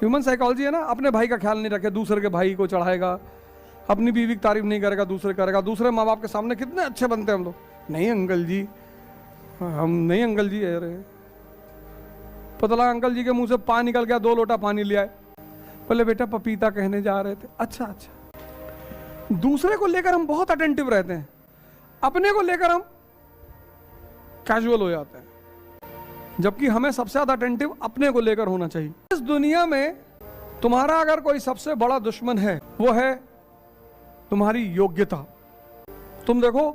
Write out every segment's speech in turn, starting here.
Human psychology है ना, अपने भाई का ख्याल नहीं रखे, दूसरे के भाई को चढ़ाएगा, अपनी बीवी की तारीफ नहीं करेगा, दूसरे करेगा, दूसरे माँ बाप के सामने कितने अच्छे बनते हैं हम लोग, नहीं अंकल जी, हम नहीं अंकल जी, अरे पता लगा अंकल जी के मुंह से पानी निकल गया, 2 लोटा पानी ले आए, बोले बेटा पपीता कहने जा रहे थे। अच्छा अच्छा, दूसरे को लेकर हम बहुत अटेंटिव रहते हैं, अपने को लेकर हम कैजुअल हो जाते हैं, जबकि हमें सबसे ज्यादा अटेंटिव अपने को लेकर होना चाहिए। इस दुनिया में तुम्हारा अगर कोई सबसे बड़ा दुश्मन है, वो है तुम्हारी योग्यता। तुम देखो,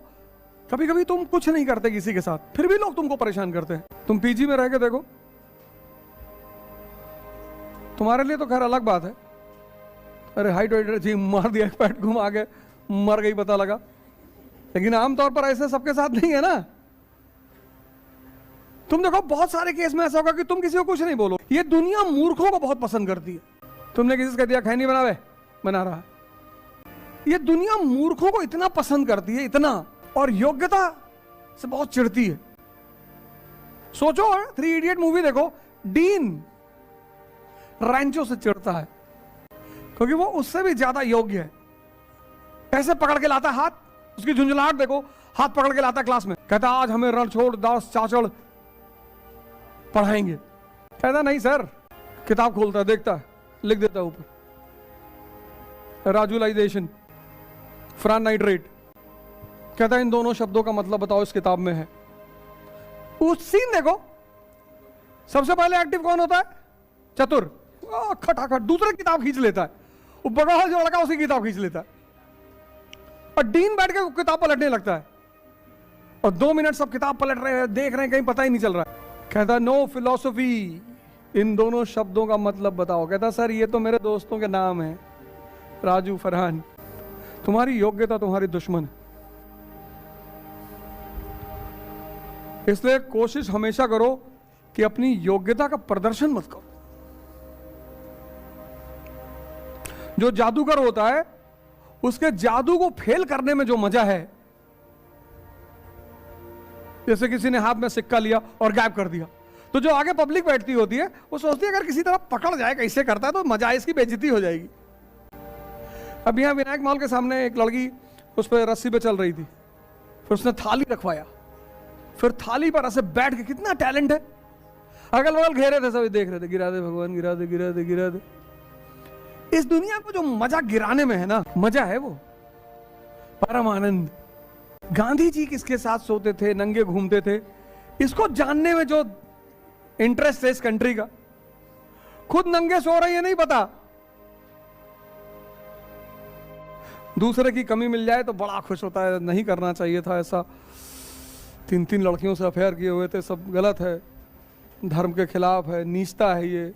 कभी कभी तुम कुछ नहीं करते किसी के साथ, फिर भी लोग तुमको परेशान करते हैं। तुम पीजी में रह के देखो, तुम्हारे लिए तो खैर अलग बात है, अरे हाइट वाइट जी मार दिया, पैट घुमा के मर गई पता लगा, लेकिन आमतौर पर ऐसे सबके साथ नहीं है ना। तुम देखो बहुत सारे केस में ऐसा होगा कि तुम किसी को कुछ नहीं बोलो, ये दुनिया मूर्खों को बहुत पसंद करती है। तुमने किसी से कह दिया खैनी बनावे, बना रहा है, ये दुनिया मूर्खों को इतना पसंद करती है, इतना, और योग्यता से बहुत चिढ़ती है। सोचो 3 इडियट मूवी देखो, डीन रैंचो से चिढ़ता है क्योंकि वो उससे भी ज्यादा योग्य है। कैसे पकड़ के लाता हाथ, उसकी झुंझुलाहट देखो, हाथ पकड़ के लाता क्लास में, कहता आज हमें रणछोड़ दास चाचड़ पढ़ाएंगे। कहता नहीं सर, किताब खोलता है, देखता है, लिख देता है ऊपर राजुलाइजेशन फ्रानाइट्रेट, कहता है इन दोनों शब्दों का मतलब बताओ इस किताब में है। उस सीन देखो, सबसे पहले एक्टिव कौन होता है? चतुर, खटाखट दूसरे किताब खींच लेता है, वो बड़ा जो लड़का उसी किताब खींच लेता है, और डीन बैठ के किताब पलटने लगता है, और 2 मिनट सब किताब पलट रहे हैं, देख रहे हैं, कहीं पता ही नहीं चल रहा है। कहता नो फिलॉसफी, इन दोनों शब्दों का मतलब बताओ। कहता सर ये तो मेरे दोस्तों के नाम है, राजू फरहान। तुम्हारी योग्यता तुम्हारी दुश्मन है, इसलिए कोशिश हमेशा करो कि अपनी योग्यता का प्रदर्शन मत करो। जो जादूगर होता है उसके जादू को फेल करने में जो मजा है, जैसे किसी ने हाथ में सिक्का लिया और गायब कर दिया, तो जो आगे पब्लिक बैठती होती है वो सोचती है अगर किसी तरह पकड़ जाए, कैसे करता है तो मजा, इसकी बेइज्जती हो जाएगी। अब यहाँ विनायक मॉल के सामने एक लड़की उस पर रस्सी पे चल रही थी, फिर उसने थाली रखवाया, फिर थाली पर ऐसे बैठ के, कितना टैलेंट है, अगल बगल घेरे थे, सभी देख रहे थे, गिरा दे भगवान, गिरा दे गिरा दे गिरा दे। इस दुनिया को जो मजा गिराने में है ना, मजा है वो परम आनंद। गांधी जी किसके साथ सोते थे, नंगे घूमते थे, इसको जानने में जो इंटरेस्ट है इस कंट्री का, खुद नंगे सो रही है नहीं पता। दूसरे की कमी मिल जाए तो बड़ा खुश होता है, नहीं करना चाहिए था ऐसा, 3 लड़कियों से अफेयर किए हुए थे, सब गलत है, धर्म के खिलाफ है, नीचता है ये।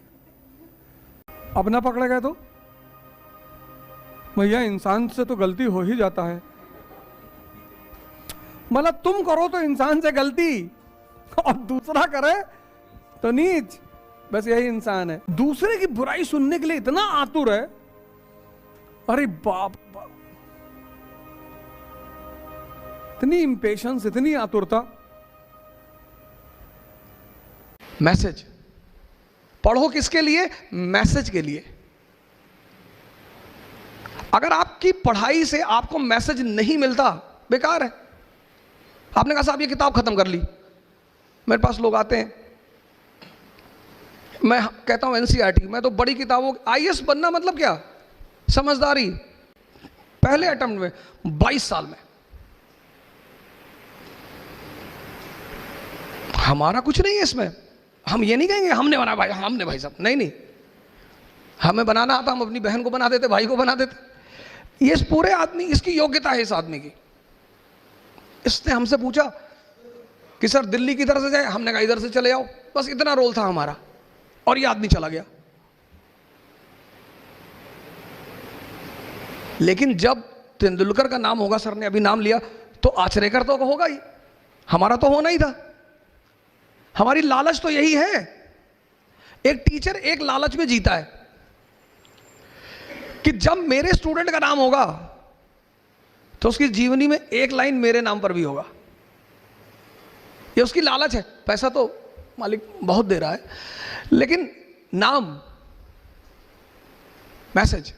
अब ना पकड़े गए तो भैया इंसान से तो गलती हो ही जाता है, मतलब तुम करो तो इंसान से गलती और दूसरा करे तो नीच, बस यही इंसान है। दूसरे की बुराई सुनने के लिए इतना आतुर है, अरे बाप बाप, इतनी इंपेशंस, इतनी आतुरता। मैसेज पढ़ो किसके लिए? मैसेज के लिए। अगर आपकी पढ़ाई से आपको मैसेज नहीं मिलता, बेकार है। आपने कहा साहब ये किताब खत्म कर ली, मेरे पास लोग आते हैं, मैं कहता हूं एनसीईआरटी, मैं तो बड़ी किताबों, आईएएस बनना मतलब क्या? समझदारी, पहले अटेम्प्ट में 22 साल में। हमारा कुछ नहीं है इसमें, हम ये नहीं कहेंगे हमने बना भाई, हमने भाई साहब, नहीं नहीं, हमें बनाना आता, हम अपनी बहन को बना देते, भाई को बना देते। ये इस पूरे आदमी, इसकी योग्यता है इस आदमी की। इसने हमसे पूछा कि सर दिल्ली की तरफ से जाए, हमने कहा इधर से चले जाओ, बस इतना रोल था हमारा, और ये आदमी चला गया। लेकिन जब तेंदुलकर का नाम होगा, सर ने अभी नाम लिया, तो आचरेकर तो होगा ही, हमारा तो होना ही था। हमारी लालच तो यही है। एक टीचर एक लालच में जीता है कि जब मेरे स्टूडेंट का नाम होगा तो उसकी जीवनी में एक लाइन मेरे नाम पर भी होगा। ये उसकी लालच है। पैसा तो मालिक बहुत दे रहा है, लेकिन नाम मैसेज